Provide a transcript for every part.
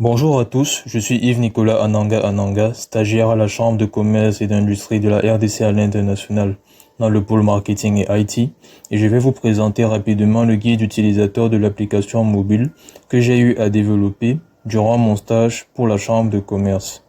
Bonjour à tous, je suis Yves-Nicolas Ananga, stagiaire à la Chambre de commerce et d'industrie de la RDC à l'international dans le pôle marketing et IT, et je vais vous présenter rapidement le guide utilisateur de l'application mobile que j'ai eu à développer durant mon stage pour la Chambre de commerce.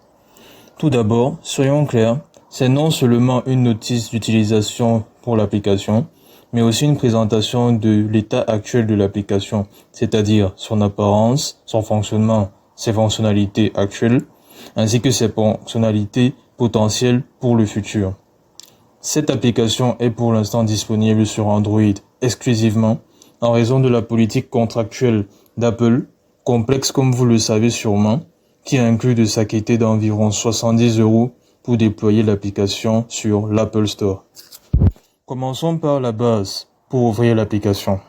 Tout d'abord, soyons clairs, c'est non seulement une notice d'utilisation pour l'application, mais aussi une présentation de l'état actuel de l'application, c'est-à-dire son apparence, son fonctionnement, ses fonctionnalités actuelles, ainsi que ses fonctionnalités potentielles pour le futur. Cette application est pour l'instant disponible sur Android exclusivement en raison de la politique contractuelle d'Apple, complexe comme vous le savez sûrement, qui inclut de s'acquitter d'environ 70 € pour déployer l'application sur l'Apple Store. Commençons par la base pour ouvrir l'application.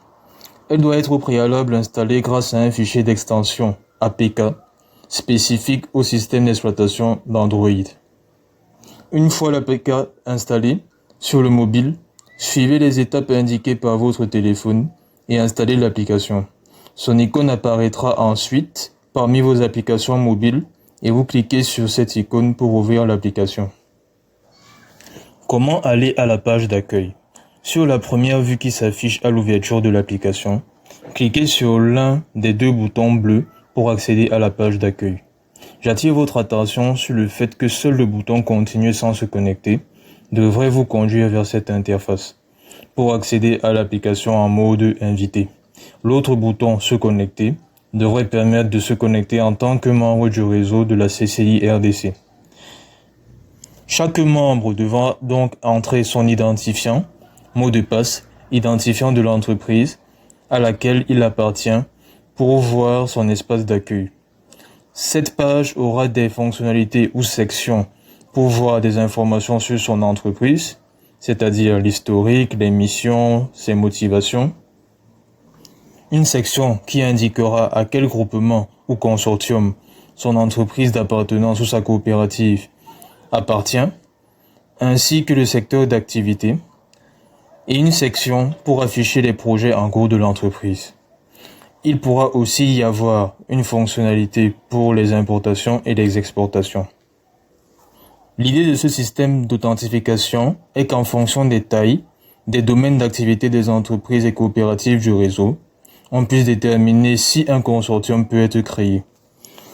Elle doit être au préalable installée grâce à un fichier d'extension APK spécifique au système d'exploitation d'Android. Une fois l'APK installée sur le mobile, suivez les étapes indiquées par votre téléphone et installez l'application. Son icône apparaîtra ensuite parmi vos applications mobiles et vous cliquez sur cette icône pour ouvrir l'application. Comment aller à la page d'accueil? Sur la première vue qui s'affiche à l'ouverture de l'application, cliquez sur l'un des deux boutons bleus pour accéder à la page d'accueil. J'attire votre attention sur le fait que seul le bouton Continuer sans se connecter devrait vous conduire vers cette interface pour accéder à l'application en mode invité. L'autre bouton Se connecter devrait permettre de se connecter en tant que membre du réseau de la CCI RDC. Chaque membre devra donc entrer son identifiant, mot de passe, identifiant de l'entreprise à laquelle il appartient pour voir son espace d'accueil. Cette page aura des fonctionnalités ou sections pour voir des informations sur son entreprise, c'est-à-dire l'historique, les missions, ses motivations. Une section qui indiquera à quel groupement ou consortium son entreprise d'appartenance ou sa coopérative appartient, ainsi que le secteur d'activité, et une section pour afficher les projets en cours de l'entreprise. Il pourra aussi y avoir une fonctionnalité pour les importations et les exportations. L'idée de ce système d'authentification est qu'en fonction des tailles, des domaines d'activité des entreprises et coopératives du réseau, on puisse déterminer si un consortium peut être créé.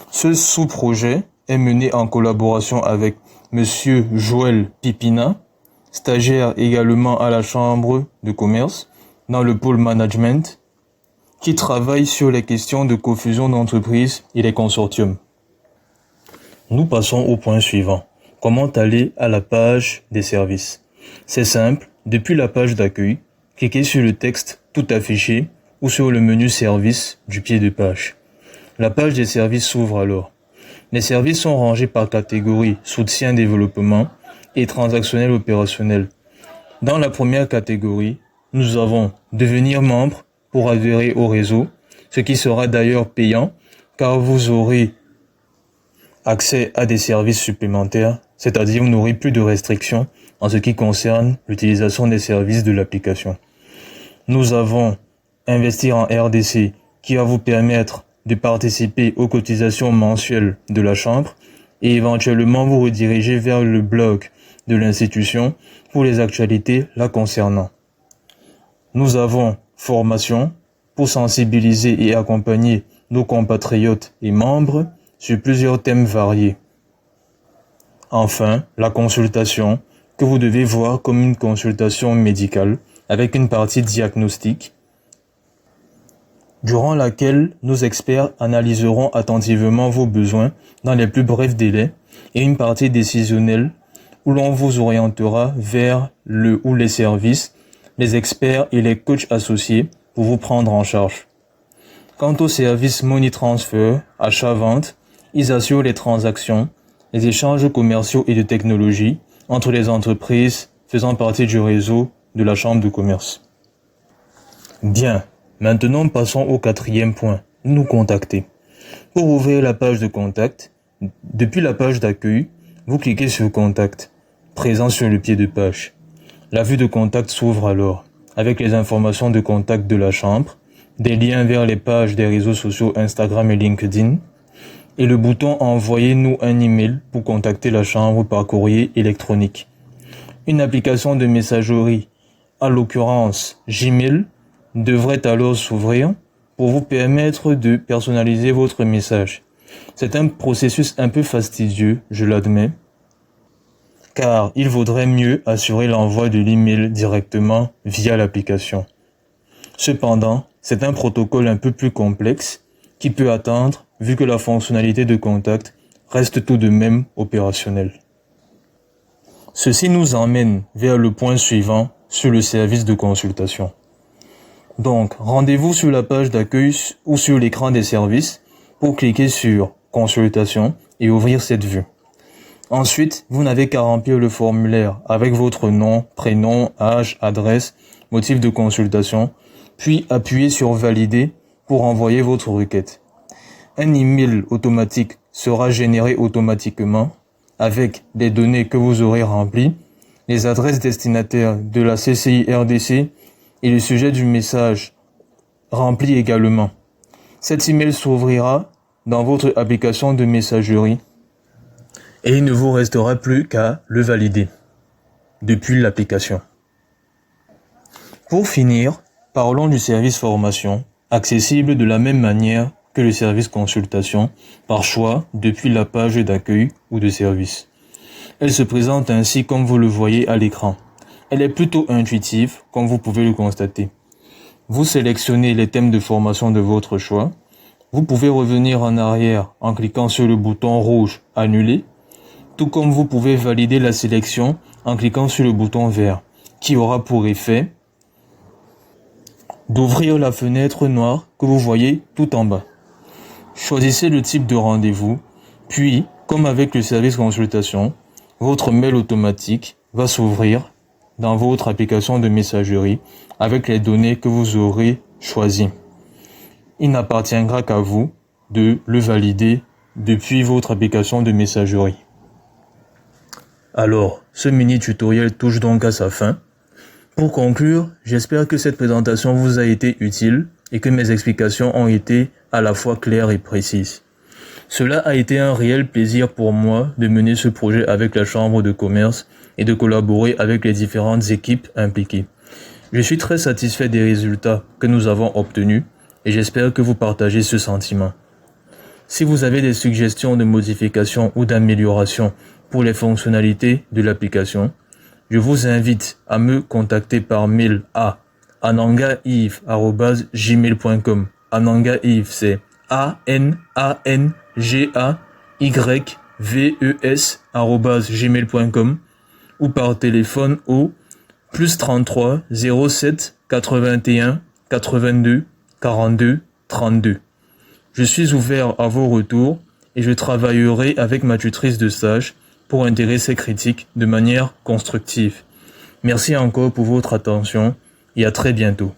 Ce sous-projet est mené en collaboration avec Monsieur Joël Pipina, stagiaire également à la Chambre de commerce, dans le pôle management, qui travaille sur les questions de confusion d'entreprises et les consortiums. Nous passons au point suivant. Comment aller à la page des services? C'est simple, depuis la page d'accueil, cliquez sur le texte Tout affiché ou sur le menu Services du pied de page. La page des services s'ouvre alors. Les services sont rangés par catégorie soutien développement et transactionnel opérationnel. Dans la première catégorie, nous avons devenir membre pour adhérer au réseau, ce qui sera d'ailleurs payant car vous aurez accès à des services supplémentaires, c'est-à-dire vous n'aurez plus de restrictions en ce qui concerne l'utilisation des services de l'application. Nous avons investir en RDC qui va vous permettre de participer aux cotisations mensuelles de la Chambre et éventuellement vous rediriger vers le blog de l'institution pour les actualités la concernant. Nous avons formation pour sensibiliser et accompagner nos compatriotes et membres sur plusieurs thèmes variés. Enfin, la consultation que vous devez voir comme une consultation médicale avec une partie diagnostique durant laquelle nos experts analyseront attentivement vos besoins dans les plus brefs délais et une partie décisionnelle où l'on vous orientera vers le ou les services, les experts et les coachs associés pour vous prendre en charge. Quant au service Money Transfer, achat-vente, ils assurent les transactions, les échanges commerciaux et de technologie entre les entreprises faisant partie du réseau de la Chambre de commerce. Bien, maintenant passons au quatrième point, nous contacter. Pour ouvrir la page de contact, depuis la page d'accueil, vous cliquez sur Contact, présent sur le pied de page. La vue de contact s'ouvre alors, avec les informations de contact de la Chambre, des liens vers les pages des réseaux sociaux Instagram et LinkedIn, et le bouton Envoyez-nous un email pour contacter la chambre par courrier électronique. Une application de messagerie, à l'occurrence Gmail, devrait alors s'ouvrir pour vous permettre de personnaliser votre message. C'est un processus un peu fastidieux, je l'admets, car il vaudrait mieux assurer l'envoi de l'email directement via l'application. Cependant, c'est un protocole un peu plus complexe qui peut attendre vu que la fonctionnalité de contact reste tout de même opérationnelle. Ceci nous emmène vers le point suivant sur le service de consultation. Donc, rendez-vous sur la page d'accueil ou sur l'écran des services pour cliquer sur Consultation et ouvrir cette vue. Ensuite, vous n'avez qu'à remplir le formulaire avec votre nom, prénom, âge, adresse, motif de consultation, puis appuyer sur Valider pour envoyer votre requête. Un email automatique sera généré automatiquement avec les données que vous aurez remplies, les adresses destinataires de la CCI RDC et le sujet du message rempli également. Cet email s'ouvrira dans votre application de messagerie et il ne vous restera plus qu'à le valider depuis l'application. Pour finir, parlons du service formation, accessible de la même manière que le service consultation, par choix depuis la page d'accueil ou de service. Elle se présente ainsi comme vous le voyez à l'écran. Elle est plutôt intuitive, comme vous pouvez le constater. Vous sélectionnez les thèmes de formation de votre choix. Vous pouvez revenir en arrière en cliquant sur le bouton rouge « Annuler », tout comme vous pouvez valider la sélection en cliquant sur le bouton vert, qui aura pour effet d'ouvrir la fenêtre noire que vous voyez tout en bas. Choisissez le type de rendez-vous, puis, comme avec le service consultation, votre mail automatique va s'ouvrir dans votre application de messagerie avec les données que vous aurez choisies. Il n'appartiendra qu'à vous de le valider depuis votre application de messagerie. Alors, ce mini tutoriel touche donc à sa fin. Pour conclure, j'espère que cette présentation vous a été utile et que mes explications ont été à la fois claires et précises. Cela a été un réel plaisir pour moi de mener ce projet avec la Chambre de commerce et de collaborer avec les différentes équipes impliquées. Je suis très satisfait des résultats que nous avons obtenus et j'espère que vous partagez ce sentiment. Si vous avez des suggestions de modification ou d'amélioration pour les fonctionnalités de l'application, je vous invite à me contacter par mail à anangayves@gmail.com. Anangayves, c'est ANANGAYVES@gmail.com ou par téléphone au +33 07 81 82 42 32. Je suis ouvert à vos retours et je travaillerai avec ma tutrice de stage pour intégrer ces critiques de manière constructive. Merci encore pour votre attention et à très bientôt.